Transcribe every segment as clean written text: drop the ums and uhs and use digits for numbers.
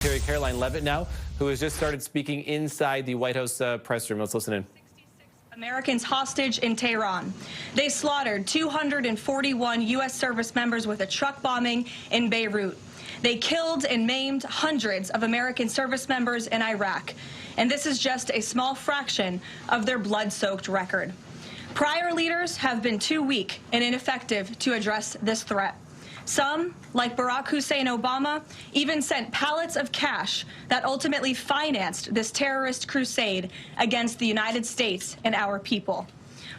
Karoline Leavitt now, who has just started speaking inside the White House press room. Let's listen in. Americans hostage in Tehran. They slaughtered 241 U.S. service members with a truck bombing in Beirut. They killed and maimed hundreds of American service members in Iraq. And this is just a small fraction of their blood-soaked record. Prior leaders have been too weak and ineffective to address this threat. Some, like Barack Hussein Obama, even sent pallets of cash that ultimately financed this terrorist crusade against the United States and our people,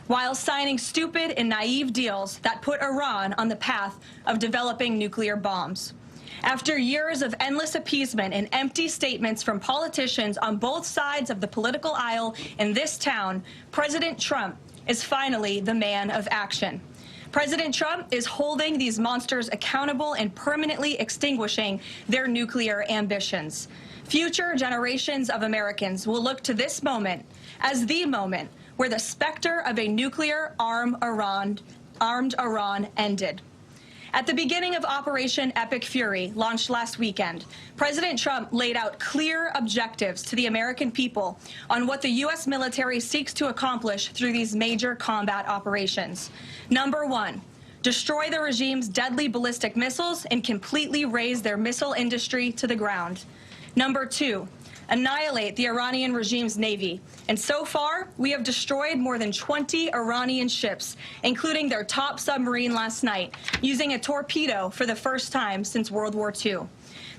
while signing stupid and naive deals that put Iran on the path of developing nuclear bombs. After years of endless appeasement and empty statements from politicians on both sides of the political aisle in this town, President Trump is finally the man of action. President Trump is holding these monsters accountable and permanently extinguishing their nuclear ambitions. Future generations of Americans will look to this moment as the moment where the specter of a nuclear armed Iran ended. At the beginning of Operation Epic Fury, launched last weekend, President Trump laid out clear objectives to the American people on what the U.S. military seeks to accomplish through these major combat operations. Number one, destroy the regime's deadly ballistic missiles and completely raze their missile industry to the ground. Number two, annihilate the Iranian regime's navy. And so far, we have destroyed more than 20 Iranian ships, including their top submarine last night, using a torpedo for the first time since World War II.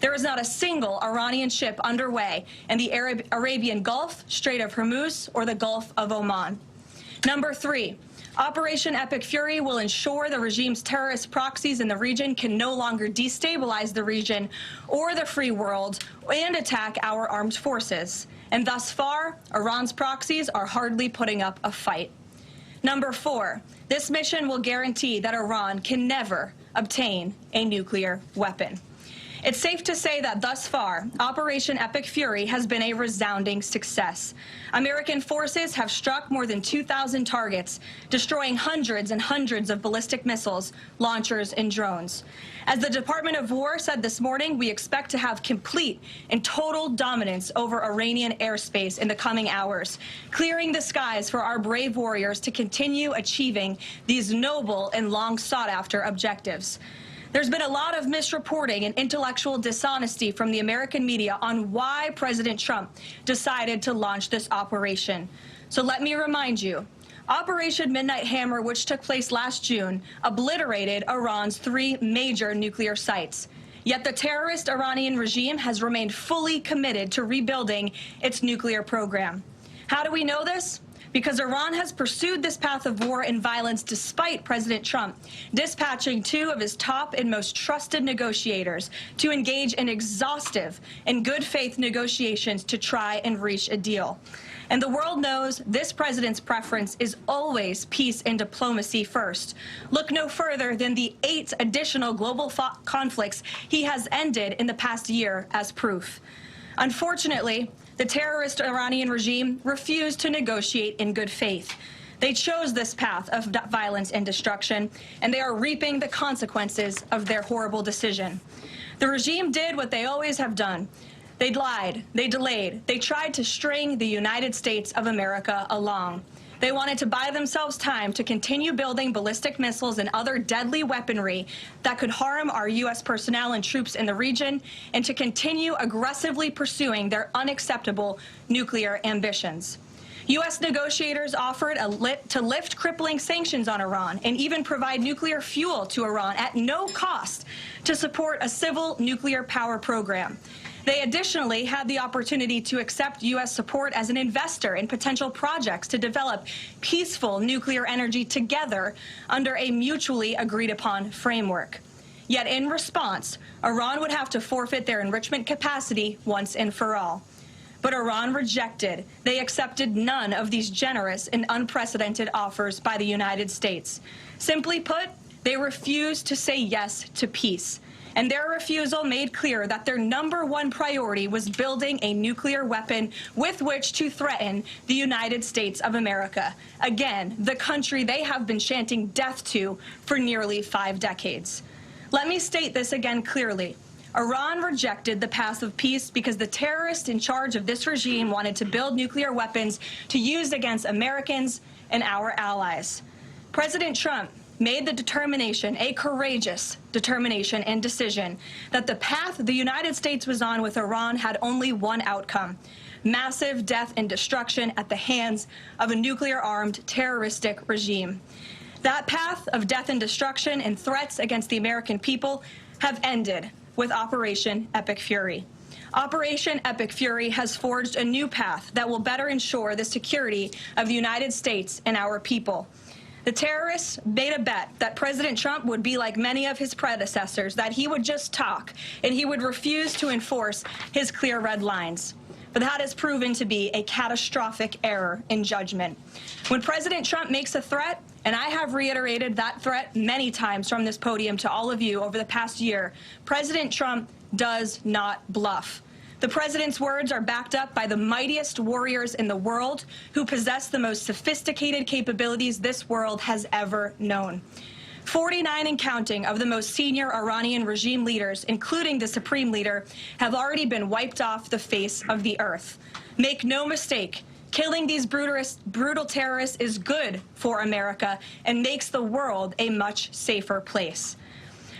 There is not a single Iranian ship underway in the Arabian Gulf, Strait of Hormuz, or the Gulf of Oman. Number three, Operation Epic Fury will ensure the regime's terrorist proxies in the region can no longer destabilize the region or the free world and attack our armed forces. And thus far, Iran's proxies are hardly putting up a fight. Number four, this mission will guarantee that Iran can never obtain a nuclear weapon. It's safe to say that thus far, Operation Epic Fury has been a resounding success. American forces have struck more than 2,000 targets, destroying hundreds and hundreds of ballistic missiles, launchers, and drones. As the Department of War said this morning, we expect to have complete and total dominance over Iranian airspace in the coming hours, clearing the skies for our brave warriors to continue achieving these noble and long sought-after objectives. There's been a lot of misreporting and intellectual dishonesty from the American media on why President Trump decided to launch this operation. So let me remind you, Operation Midnight Hammer, which took place last June, obliterated Iran's 3 major nuclear sites. Yet the terrorist Iranian regime has remained fully committed to rebuilding its nuclear program. How do we know this? Because Iran has pursued this path of war and violence despite President Trump dispatching 2 of his top and most trusted negotiators to engage in exhaustive and good faith negotiations to try and reach a deal. And the world knows this president's preference is always peace and diplomacy first. Look no further than the 8 additional global conflicts he has ended in the past year as proof. Unfortunately, the terrorist Iranian regime refused to negotiate in good faith. They chose this path of violence and destruction, and they are reaping the consequences of their horrible decision. The regime did what they always have done. They lied, they delayed, they tried to string the United States of America along. They wanted to buy themselves time to continue building ballistic missiles and other deadly weaponry that could harm our U.S. personnel and troops in the region, and to continue aggressively pursuing their unacceptable nuclear ambitions. U.S. negotiators offered to lift crippling sanctions on Iran and even provide nuclear fuel to Iran at no cost to support a civil nuclear power program. They additionally had the opportunity to accept U.S. support as an investor in potential projects to develop peaceful nuclear energy together under a mutually agreed-upon framework. Yet in response, Iran would have to forfeit their enrichment capacity once and for all. But Iran rejected. They accepted none of these generous and unprecedented offers by the United States. Simply put, they refused to say yes to peace. And their refusal made clear that their #1 priority was building a nuclear weapon with which to threaten the United States of America. Again, the country they have been chanting death to for nearly 5 decades. Let me state this again clearly. Iran rejected the path of peace because the terrorists in charge of this regime wanted to build nuclear weapons to use against Americans and our allies. President Trump made the determination, a courageous determination and decision, that the path the United States was on with Iran had only one outcome: massive death and destruction at the hands of a nuclear-armed terroristic regime. That path of death and destruction and threats against the American people have ended with Operation Epic Fury. Operation Epic Fury has forged a new path that will better ensure the security of the United States and our people. The terrorists made a bet that President Trump would be like many of his predecessors, that he would just talk and he would refuse to enforce his clear red lines. But that has proven to be a catastrophic error in judgment. When President Trump makes a threat, and I have reiterated that threat many times from this podium to all of you over the past year, President Trump does not bluff. The president's words are backed up by the mightiest warriors in the world who possess the most sophisticated capabilities this world has ever known. 49 and counting of the most senior Iranian regime leaders, including the supreme leader, have already been wiped off the face of the earth. Make no mistake, killing these brutal terrorists is good for America and makes the world a much safer place.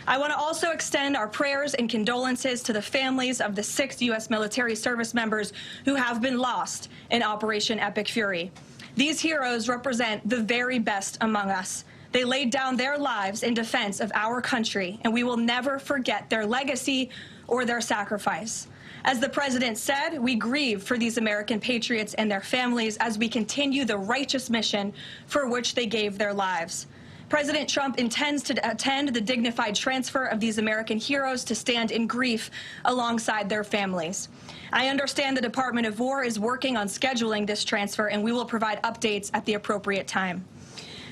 I want to also extend our prayers and condolences to the families of the 6 U.S. military service members who have been lost in Operation Epic Fury. These heroes represent the very best among us. They laid down their lives in defense of our country, and we will never forget their legacy or their sacrifice. As the president said, we grieve for these American patriots and their families as we continue the righteous mission for which they gave their lives. President Trump intends to attend the dignified transfer of these American heroes to stand in grief alongside their families. I understand the Department of War is working on scheduling this transfer, and we will provide updates at the appropriate time.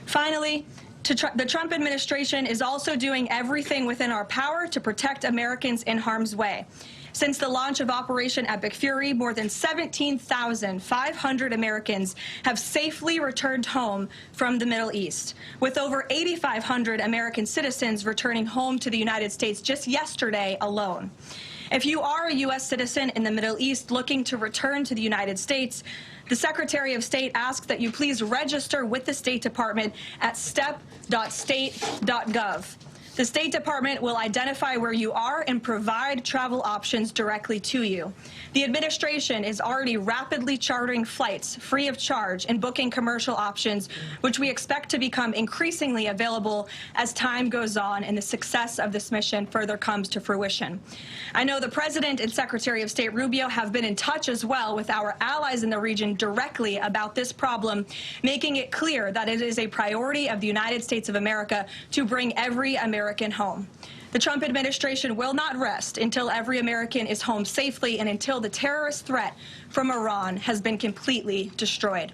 Finally, the Trump administration is also doing everything within our power to protect Americans in harm's way. Since the launch of Operation Epic Fury, more than 17,500 Americans have safely returned home from the Middle East, with over 8,500 American citizens returning home to the United States just yesterday alone. If you are a U.S. citizen in the Middle East looking to return to the United States, the Secretary of State asks that you please register with the State Department at step.state.gov. The State Department will identify where you are and provide travel options directly to you. The administration is already rapidly chartering flights free of charge and booking commercial options, which we expect to become increasingly available as time goes on and the success of this mission further comes to fruition. I know the President and Secretary of State Rubio have been in touch as well with our allies in the region directly about this problem, making it clear that it is a priority of the United States of America to bring every American home. The Trump administration will not rest until every American is home safely and until the terrorist threat from Iran has been completely destroyed.